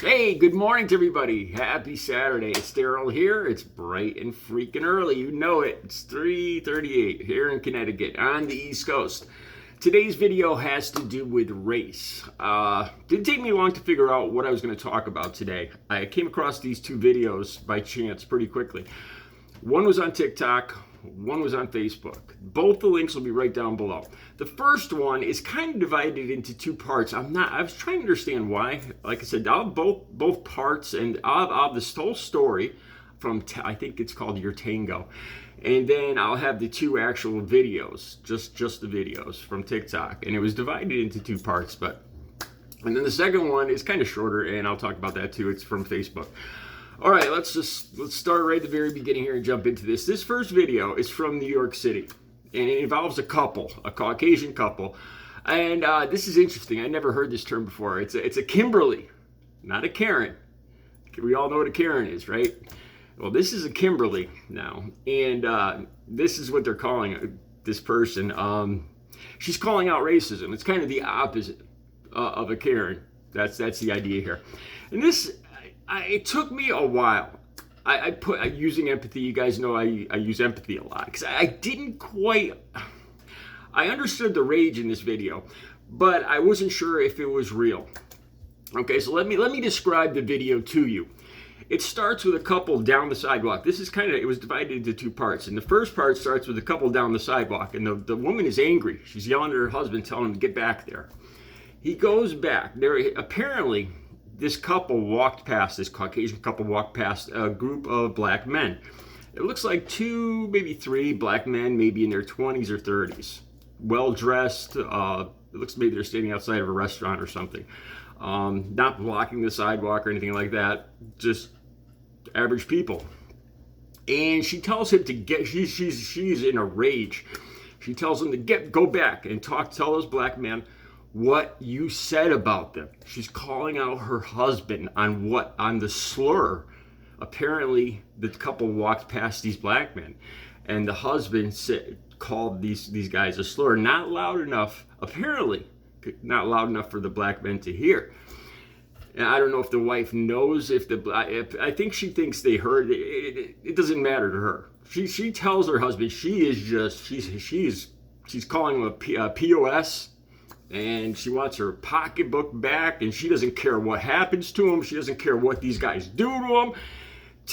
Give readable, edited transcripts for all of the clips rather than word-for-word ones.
Hey, good morning to everybody. Happy Saturday. It's Daryl here. It's bright and freaking early. You know it. It's 3:38 here in Connecticut on the East Coast. Today's video has to do with race. Didn't take me long to figure out what I was going to talk about today. I came across these two videos by chance pretty quickly. One was on TikTok, one was on Facebook. Both the links will be right down below. The first one is kind of divided into two parts. I was trying to understand why. Like I said, I'll have both parts, and I'll have this whole story from, I think it's called Your Tango. And then I'll have the two actual videos, just the videos from TikTok. And it was divided into two parts, and then the second one is kind of shorter, and I'll talk about that too. It's from Facebook. All right, let's start right at the very beginning here and jump into this. This first video is from New York City, and it involves a couple, a Caucasian couple. And this is interesting. I never heard this term before. It's a Kimberly, not a Karen. We all know what a Karen is, right? Well, this is a Kimberly now, and this is what they're calling this person. She's calling out racism. It's kind of the opposite of a Karen. That's the idea here. And this, it took me a while. I using empathy. You guys know I use empathy a lot because I didn't quite. I understood the rage in this video, but I wasn't sure if it was real. Okay, so let me describe the video to you. It starts with a couple down the sidewalk. This is it was divided into two parts. And the first part starts with a couple down the sidewalk, and the woman is angry. She's yelling at her husband, telling him to get back there. He goes back. Apparently, this Caucasian couple walked past a group of black men. It looks like two, maybe three black men, maybe in their 20s or 30s. Well-dressed. It looks maybe they're standing outside of a restaurant or something. Not blocking the sidewalk or anything like that. Just average people. And she tells him to get, she's in a rage. She tells him to go back and tell those black men what you said about them. She's calling out her husband on the slur. Apparently, the couple walked past these black men, and the husband called these guys a slur. Not loud enough, apparently, not loud enough for the black men to hear. And I don't know if the wife knows I think she thinks they heard. It doesn't matter to her. She tells her husband she's calling him a POS. And she wants her pocketbook back, and she doesn't care what happens to him. She doesn't care what these guys do to him.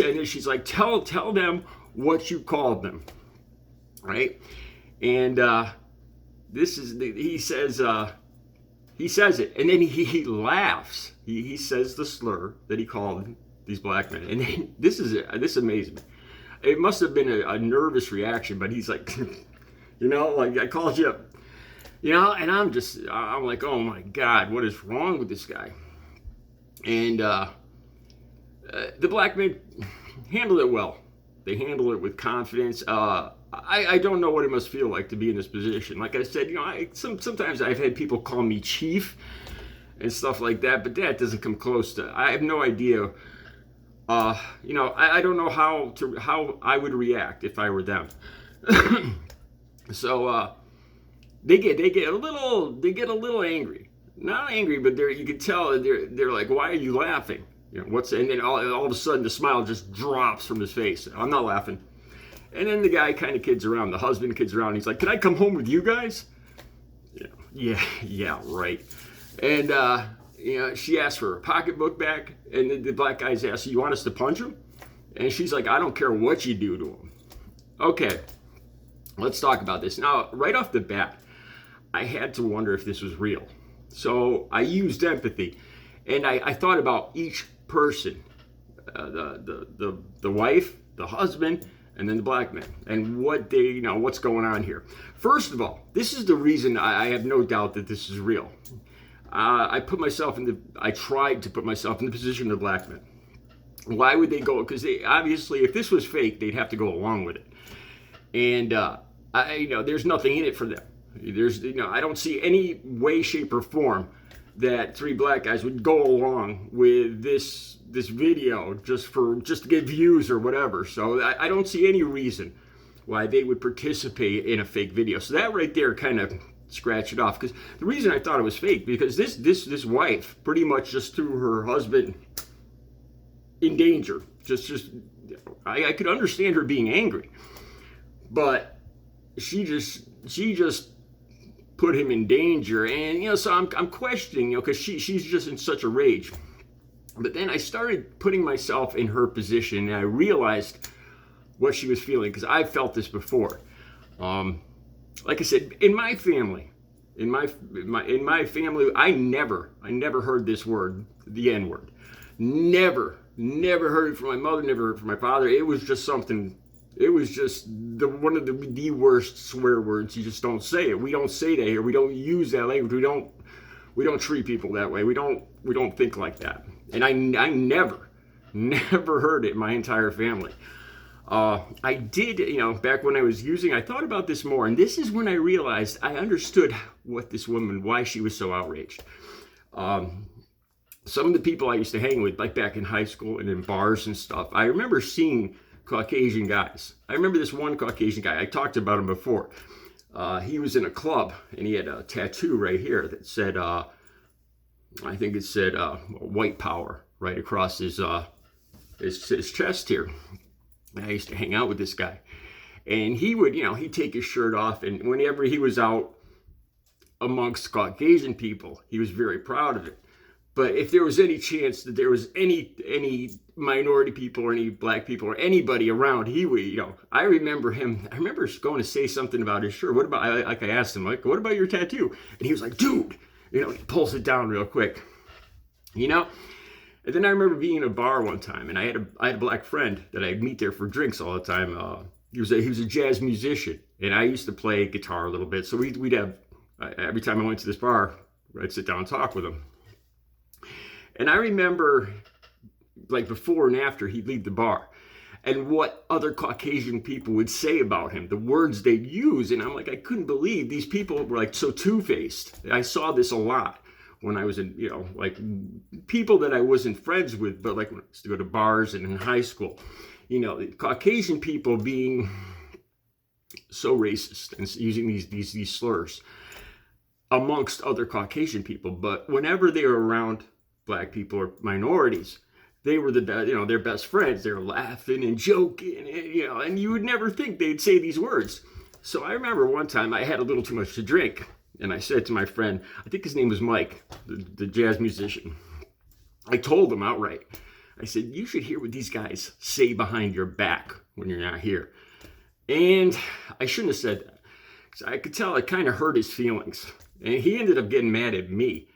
And then she's like, tell them what you called them, right? And he says it, and then he laughs. He says the slur that he called these black men, and then, this amazed me. It must have been a nervous reaction, but he's like, like I called you up. And I'm like, oh my God, what is wrong with this guy? And the black men handle it well. They handle it with confidence. I don't know what it must feel like to be in this position. Like I said, sometimes I've had people call me chief and stuff like that, but that doesn't come close to. I have no idea. I don't know how I would react if I were them. So. They get a little angry. Not angry, but you can tell they're like, why are you laughing? And then all of a sudden the smile just drops from his face. I'm not laughing. And then the guy kind of kids around. The husband kids around. He's like, can I come home with you guys? Yeah, right. And she asked for her pocketbook back, and the black guys asked, you want us to punch him? And she's like, I don't care what you do to him. Okay, let's talk about this. Now, right off the bat, I had to wonder if this was real. So I used empathy, and I thought about each person, the wife, the husband, and then the black man, and what's going on here. First of all, this is the reason I have no doubt that this is real. I tried to put myself in the position of the black men. Why would they go? Because obviously, if this was fake, they'd have to go along with it. And there's nothing in it for them. I don't see any way, shape, or form that three black guys would go along with this video just to get views or whatever. So I don't see any reason why they would participate in a fake video. So that right there kind of scratch it off. Because the reason I thought it was fake, because this wife pretty much just threw her husband in danger. I could understand her being angry, but she just put him in danger. And so I'm questioning, because she's just in such a rage. But then I started putting myself in her position, and I realized what she was feeling, because I've felt this before. Like I said, in my family, I never heard this word, the N word. Never heard it from my mother, never heard it from my father. It was just something. It was just one of the worst swear words. You just don't say it. We don't say that here. We don't use that language. We don't treat people that way. We don't think like that. And I never heard it in my entire family. I did, back when I was using, I thought about this more, and this is when I realized I understood why she was so outraged. Some of the people I used to hang with, like back in high school and in bars and stuff, I remember seeing Caucasian guys. I remember this one Caucasian guy, I talked about him before. He was in a club, and he had a tattoo right here that said, I think it said white power right across his chest here. And I used to hang out with this guy, and he would, he'd take his shirt off, and whenever he was out amongst Caucasian people, he was very proud of it. But if there was any chance that there was any minority people or any black people or anybody around, he would, I remember going to say something about his shirt. What about, I asked him, like, what about your tattoo? And he was like, dude, he pulls it down real quick, And then I remember being in a bar one time, and I had a black friend that I'd meet there for drinks all the time. He was a jazz musician, and I used to play guitar a little bit. So we'd have, every time I went to this bar, I'd sit down and talk with him. And I remember, like, before and after he'd leave the bar, and what other Caucasian people would say about him, the words they'd use. And I'm like, I couldn't believe these people were like so two-faced. I saw this a lot when I was in, like people that I wasn't friends with, but like when I used to go to bars and in high school, the Caucasian people being so racist and using these slurs amongst other Caucasian people. But whenever they were around black people or minorities, they were their best friends. They're laughing and joking, and you would never think they'd say these words. So I remember one time I had a little too much to drink, and I said to my friend, I think his name was Mike, the jazz musician, I told him outright, I said, you should hear what these guys say behind your back when you're not here. And I shouldn't have said that, because I could tell it kind of hurt his feelings. And he ended up getting mad at me.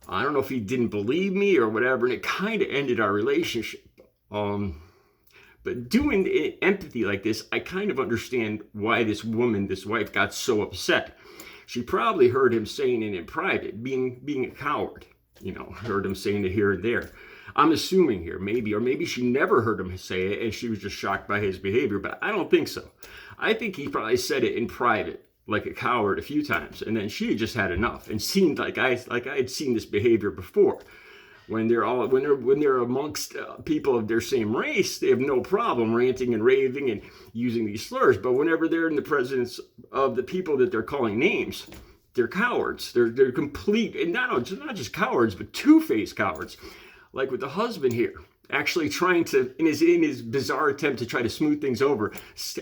I don't know if he didn't believe me or whatever, and it kind of ended our relationship. But doing empathy like this, I kind of understand why this wife, got so upset. She probably heard him saying it in private, being a coward. Heard him saying it here and there. I'm assuming here, maybe she never heard him say it, and she was just shocked by his behavior. But I don't think so. I think he probably said it in private, like a coward, a few times, and then she had just had enough and seemed like I had seen this behavior before. When they're amongst people of their same race, they have no problem ranting and raving and using these slurs. But whenever they're in the presence of the people that they're calling names, they're cowards. They're complete, and not just cowards, but two-faced cowards. Like with the husband here, actually trying to, in his bizarre attempt to try to smooth things over,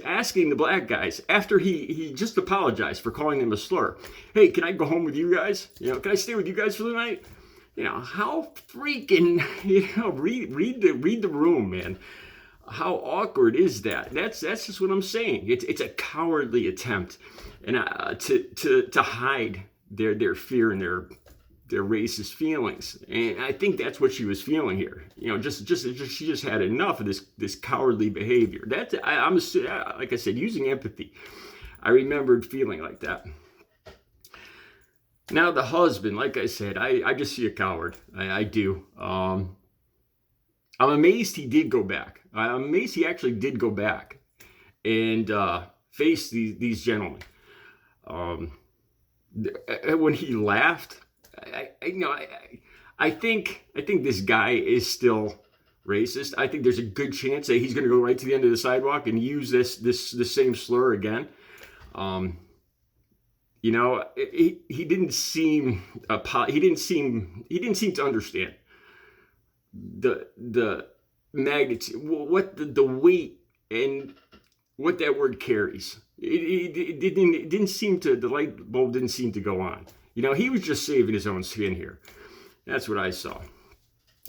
asking the black guys, after he just apologized for calling them a slur, hey, can I go home with you guys? Can I stay with you guys for the night? How freaking, read the room, man. How awkward is that? That's just what I'm saying. It's a cowardly attempt, and to hide their fear and their racist feelings. And I think that's what she was feeling here. She just had enough of this cowardly behavior. I'm like I said, using empathy. I remembered feeling like that. Now the husband, like I said, I just see a coward. I do. I'm amazed he did go back. I'm amazed he actually did go back and face these gentlemen. When he laughed, I think this guy is still racist. I think there's a good chance that he's going to go right to the end of the sidewalk and use this same slur again. You know, he didn't seem he didn't seem to understand the magnitude, what the weight and what that word carries. It didn't seem to, the light bulb didn't seem to go on. You know, he was just saving his own skin here. That's what I saw.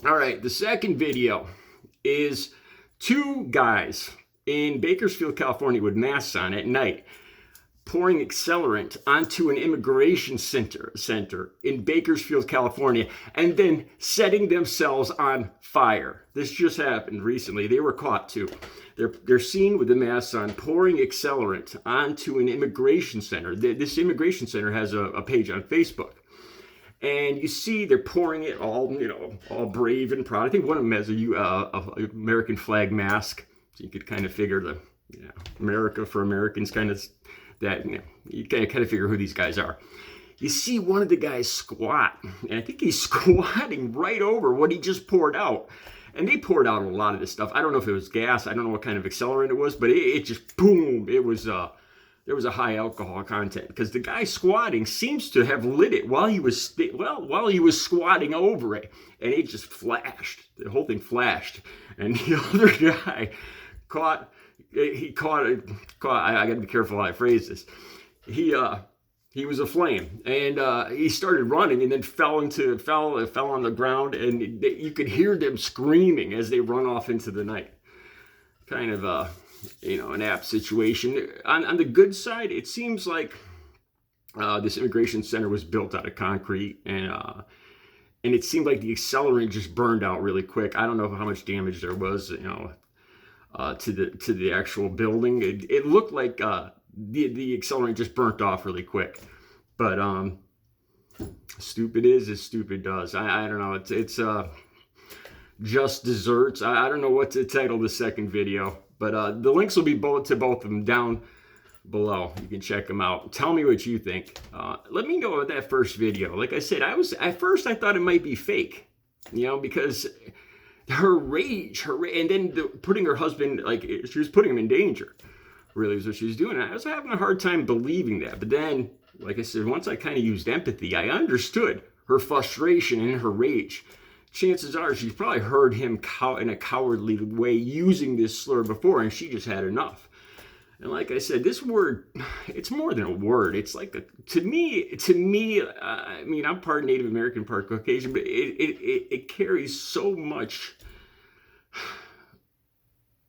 All right, the second video is two guys in Bakersfield, California with masks on at night pouring accelerant onto an immigration center in Bakersfield, California, and then setting themselves on fire. This just happened recently. They were caught too. They're seen with the masks on pouring accelerant onto an immigration center. This immigration center has a page on Facebook. And you see they're pouring it all, you know, all brave and proud. I think one of them has a American flag mask. So you could kind of figure the, you know, America for Americans kind of, that, you know, you kind of figure who these guys are. You see one of the guys squat, and I think he's squatting right over what he just poured out. And they poured out a lot of this stuff. I don't know if it was gas. I don't know what kind of accelerant it was, but it just, boom, it was, there was a high alcohol content, because the guy squatting seems to have lit it while he was, while he was squatting over it. And it just flashed. The whole thing flashed. And the other guy caught, I got to be careful how I phrase this. He was aflame, and he started running, and then fell on the ground, and you could hear them screaming as they run off into the night. Kind of you know, an apt situation. On the good side, it seems like this immigration center was built out of concrete, and it seemed like the accelerant just burned out really quick. I don't know how much damage there was, you know, to the actual building. It looked like the accelerant just burnt off really quick. But stupid is as stupid does. I don't know. It's just desserts. I don't know what to title the second video, but the links will be to both of them down below. You can check them out. Tell me what you think. Let me know about that first video. Like I said, at first I thought it might be fake, you know, because her rage, and then putting her husband, like, she was putting him in danger, really, is what she was doing. I was having a hard time believing that. But then, like I said, once I kind of used empathy, I understood her frustration and her rage. Chances are she's probably heard him in a cowardly way using this slur before, and she just had enough. And like I said, this word, it's more than a word. It's like, to me, I mean, I'm part Native American, part Caucasian, but it carries so much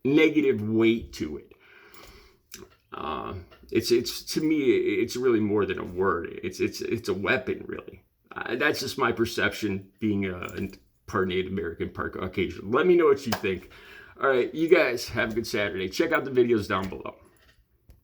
negative weight to it. It's to me, it's really more than a word. It's a weapon, really. That's just my perception, being a part Native American, part Caucasian. Let me know what you think. All right, you guys have a good Saturday. Check out the videos down below.